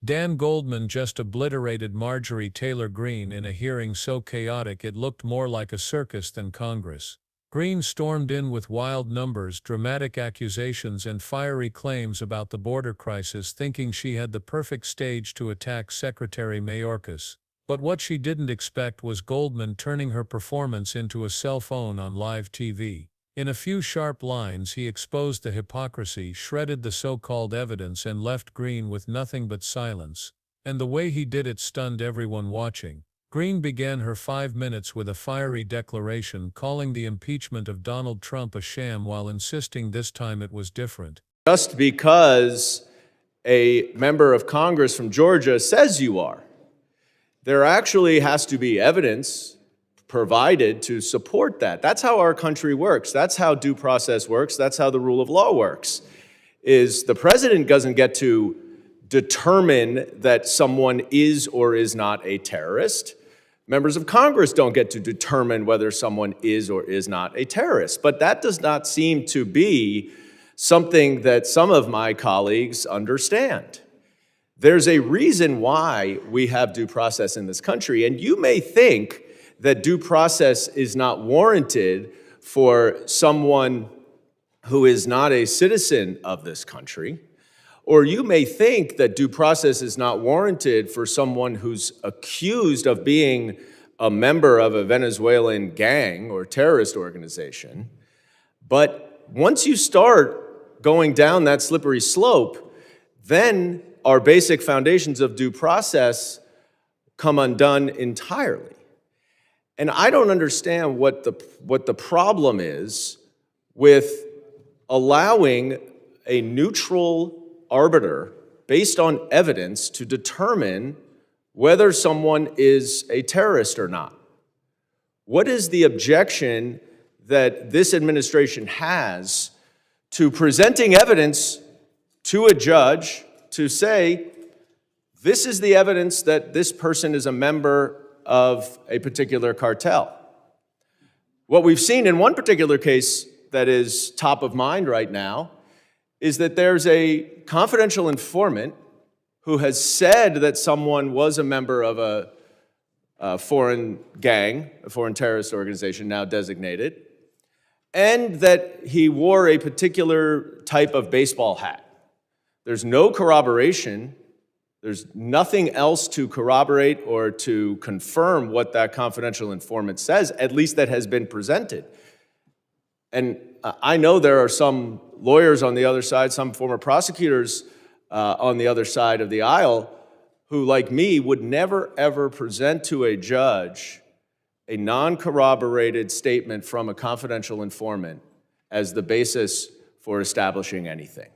Dan Goldman just obliterated Marjorie Taylor Greene in a hearing so chaotic it looked more like a circus than Congress. Greene stormed in with wild numbers, dramatic accusations, and fiery claims about the border crisis, thinking she had the perfect stage to attack Secretary Mayorkas. But what she didn't expect was Goldman turning her performance into a cell phone on live TV. In a few sharp lines, he exposed the hypocrisy, shredded the so-called evidence, and left Greene with nothing but silence. And the way he did it stunned everyone watching. Greene began her 5 minutes with a fiery declaration, calling the impeachment of Donald Trump a sham while insisting this time it was different. Just because a member of Congress from Georgia says you are, there actually has to be evidence provided to support that. That's how our country works. That's how due process works. That's how the rule of law works. Is the president doesn't get to determine that someone is or is not a terrorist. Members of Congress don't get to determine whether someone is or is not a terrorist. But that does not seem to be something that some of my colleagues understand. There's a reason why we have due process in this country, and you may think that due process is not warranted for someone who is not a citizen of this country, or you may think that due process is not warranted for someone who's accused of being a member of a Venezuelan gang or terrorist organization. But once you start going down that slippery slope, then our basic foundations of due process come undone entirely. And I don't understand what the problem is with allowing a neutral arbiter based on evidence to determine whether someone is a terrorist or not. What is the objection that this administration has to presenting evidence to a judge to say, this is the evidence that this person is a member of a particular cartel? What we've seen in one particular case that is top of mind right now is that there's a confidential informant who has said that someone was a member of a foreign gang, a foreign terrorist organization now designated, and that he wore a particular type of baseball hat. There's no corroboration. There's nothing else to corroborate or to confirm what that confidential informant says, at least that has been presented. And I know there are some lawyers on the other side, some former prosecutors on the other side of the aisle who, like me, would never, ever present to a judge a non-corroborated statement from a confidential informant as the basis for establishing anything.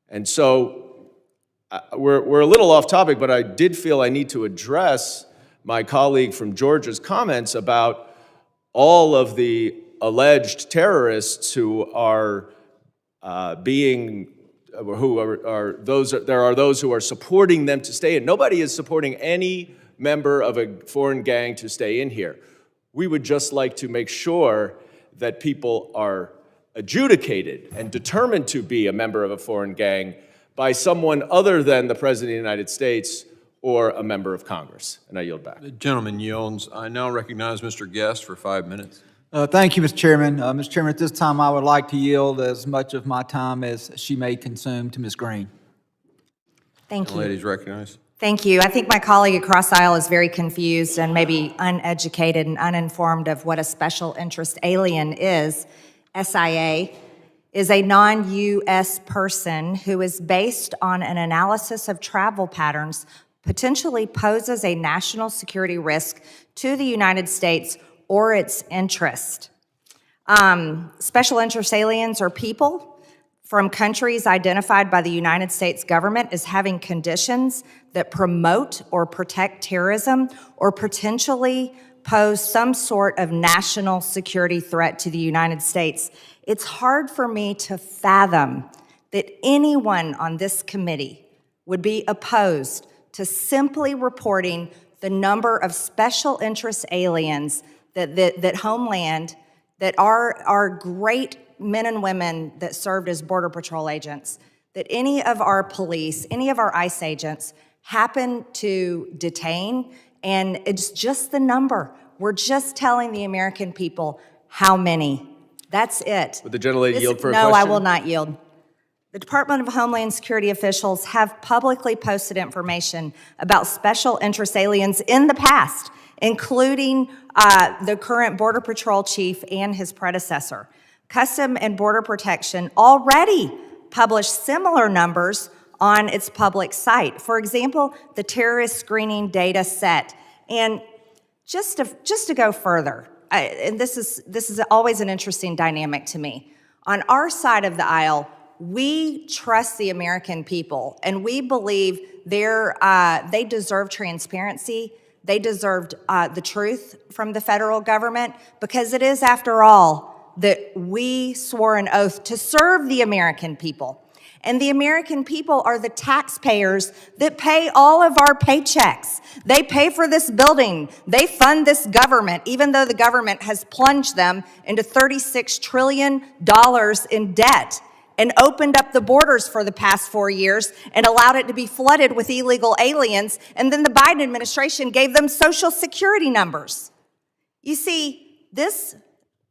And so we're a little off topic, but I did feel I need to address my colleague from Georgia's comments about all of the alleged terrorists who are there are those who are supporting them to stay in. Nobody is supporting any member of a foreign gang to stay in here. We would just like to make sure that people are adjudicated and determined to be a member of a foreign gang by someone other than the President of the United States or a member of Congress. And I yield back. The gentleman yields. I now recognize Mr. Guest for 5 minutes. Thank you, Mr. Chairman. Mr. Chairman, at this time, I would like to yield as much of my time as she may consume to Ms. Greene. Thank you. Ladies recognized. Thank you. I think my colleague across the aisle is very confused and maybe uneducated and uninformed of what a special interest alien is. SIA is a non-U.S. person who is based on an analysis of travel patterns, potentially poses a national security risk to the United States or its interest. Special interest aliens are people from countries identified by the United States government as having conditions that promote or protect terrorism or potentially pose some sort of national security threat to the United States. It's hard for me to fathom that anyone on this committee would be opposed to simply reporting the number of special interest aliens that Homeland, that our great men and women that served as Border Patrol agents, that any of our police, any of our ICE agents happen to detain, and it's just the number. We're just telling the American people how many. That's it. Would the gentlelady yield for a No, I question? will not yield. The Department of Homeland Security officials have publicly posted information about special interest aliens in the past, including the current Border Patrol chief and his predecessor. Custom and Border Protection already published similar numbers on its public site. For example, the terrorist screening data set. And just to go further, and this is always an interesting dynamic to me. On our side of the aisle, we trust the American people, and we believe they deserve transparency. They deserve the truth from the federal government, because it is, after all, that we swore an oath to serve the American people. And the American people are the taxpayers that pay all of our paychecks. They pay for this building. They fund this government, even though the government has plunged them into $36 trillion in debt and opened up the borders for the past 4 years and allowed it to be flooded with illegal aliens. And then the Biden administration gave them Social Security numbers. You see, this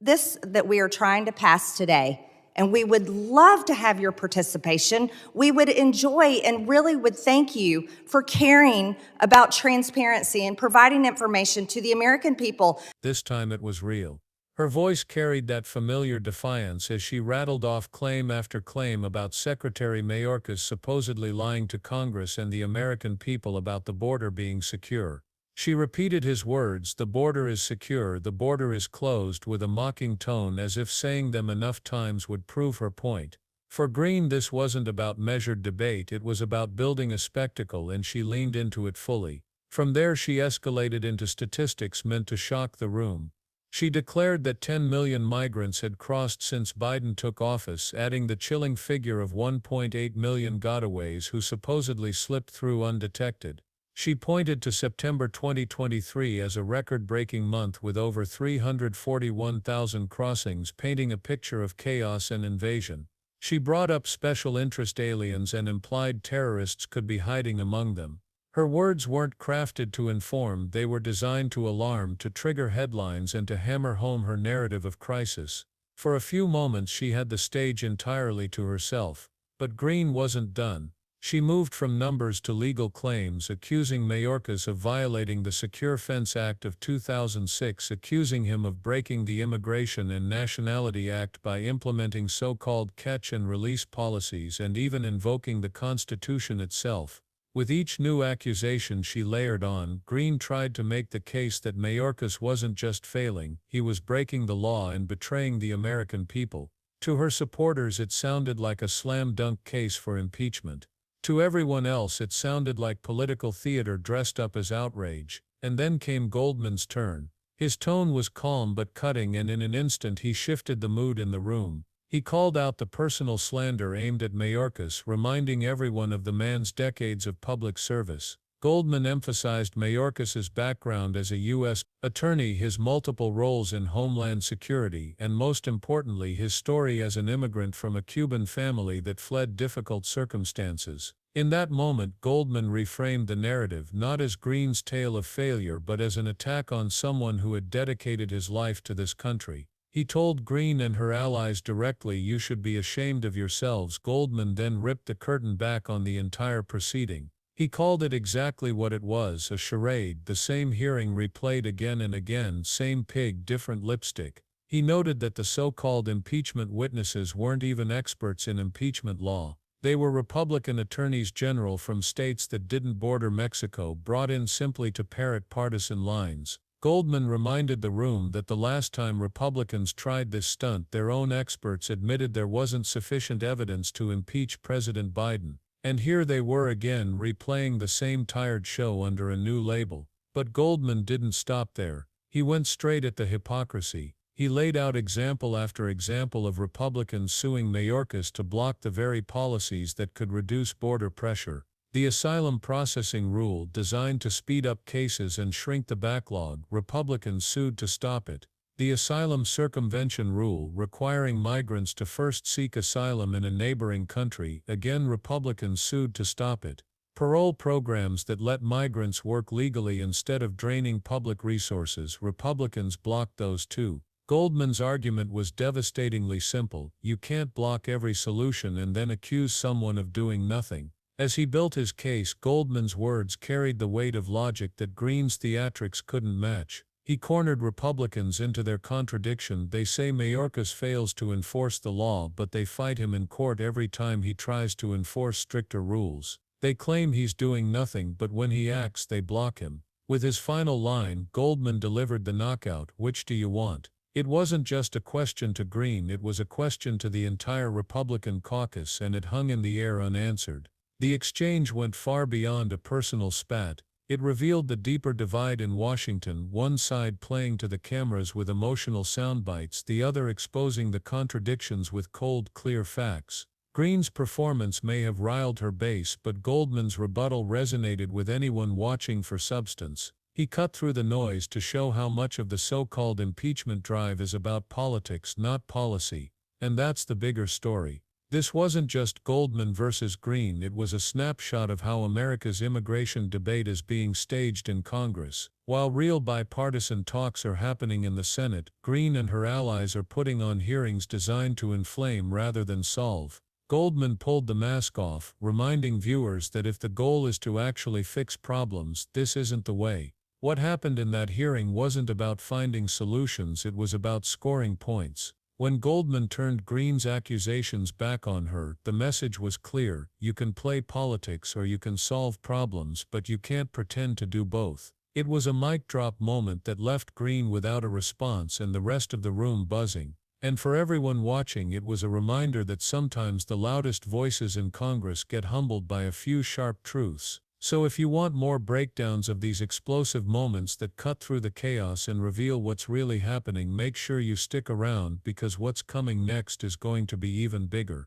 that we are trying to pass today, and we would love to have your participation. We would enjoy and really would thank you for caring about transparency and providing information to the American people. This time it was real. Her voice carried that familiar defiance as she rattled off claim after claim about Secretary Mayorkas supposedly lying to Congress and the American people about the border being secure. She repeated his words, "The border is secure, the border is closed," with a mocking tone, as if saying them enough times would prove her point. For Greene, this wasn't about measured debate, it was about building a spectacle, and she leaned into it fully. From there she escalated into statistics meant to shock the room. She declared that 10 million migrants had crossed since Biden took office, adding the chilling figure of 1.8 million gotaways who supposedly slipped through undetected. She pointed to September 2023 as a record-breaking month with over 341,000 crossings, painting a picture of chaos and invasion. She brought up special interest aliens and implied terrorists could be hiding among them. Her words weren't crafted to inform, they were designed to alarm, to trigger headlines, and to hammer home her narrative of crisis. For a few moments she had the stage entirely to herself. But Greene wasn't done. She moved from numbers to legal claims, accusing Mayorkas of violating the Secure Fence Act of 2006, accusing him of breaking the Immigration and Nationality Act by implementing so-called catch and release policies, and even invoking the Constitution itself. With each new accusation she layered on, Greene tried to make the case that Mayorkas wasn't just failing, he was breaking the law and betraying the American people. To her supporters it sounded like a slam-dunk case for impeachment. To everyone else it sounded like political theater dressed up as outrage. And then came Goldman's turn. His tone was calm but cutting, and in an instant he shifted the mood in the room. He called out the personal slander aimed at Mayorkas, reminding everyone of the man's decades of public service. Goldman emphasized Mayorkas's background as a U.S. attorney, his multiple roles in Homeland Security, and most importantly his story as an immigrant from a Cuban family that fled difficult circumstances. In that moment, Goldman reframed the narrative not as Greene's tale of failure but as an attack on someone who had dedicated his life to this country. He told Greene and her allies directly, "You should be ashamed of yourselves." Goldman then ripped the curtain back on the entire proceeding. He called it exactly what it was, a charade, the same hearing replayed again and again, same pig, different lipstick. He noted that the so-called impeachment witnesses weren't even experts in impeachment law. They were Republican attorneys general from states that didn't border Mexico, brought in simply to parrot partisan lines. Goldman reminded the room that the last time Republicans tried this stunt, their own experts admitted there wasn't sufficient evidence to impeach President Biden. And here they were again, replaying the same tired show under a new label. But Goldman didn't stop there. He went straight at the hypocrisy. He laid out example after example of Republicans suing Mayorkas to block the very policies that could reduce border pressure. The asylum processing rule, designed to speed up cases and shrink the backlog, Republicans sued to stop it. The asylum circumvention rule, requiring migrants to first seek asylum in a neighboring country, again Republicans sued to stop it. Parole programs that let migrants work legally instead of draining public resources, Republicans blocked those too. Goldman's argument was devastatingly simple: you can't block every solution and then accuse someone of doing nothing. As he built his case, Goldman's words carried the weight of logic that Greene's theatrics couldn't match. He cornered Republicans into their contradiction. They say Mayorkas fails to enforce the law, but they fight him in court every time he tries to enforce stricter rules. They claim he's doing nothing, but when he acts, they block him. With his final line, Goldman delivered the knockout: which do you want? It wasn't just a question to Greene, it was a question to the entire Republican caucus, and it hung in the air unanswered. The exchange went far beyond a personal spat. It revealed the deeper divide in Washington, one side playing to the cameras with emotional soundbites, the other exposing the contradictions with cold, clear facts. Greene's performance may have riled her base, but Goldman's rebuttal resonated with anyone watching for substance. He cut through the noise to show how much of the so-called impeachment drive is about politics, not policy. And that's the bigger story. This wasn't just Goldman versus Greene, it was a snapshot of how America's immigration debate is being staged in Congress. While real bipartisan talks are happening in the Senate, Greene and her allies are putting on hearings designed to inflame rather than solve. Goldman pulled the mask off, reminding viewers that if the goal is to actually fix problems, this isn't the way. What happened in that hearing wasn't about finding solutions, it was about scoring points. When Goldman turned Greene's accusations back on her, the message was clear: you can play politics or you can solve problems, but you can't pretend to do both. It was a mic drop moment that left Greene without a response and the rest of the room buzzing. And for everyone watching, it was a reminder that sometimes the loudest voices in Congress get humbled by a few sharp truths. So if you want more breakdowns of these explosive moments that cut through the chaos and reveal what's really happening, make sure you stick around, because what's coming next is going to be even bigger.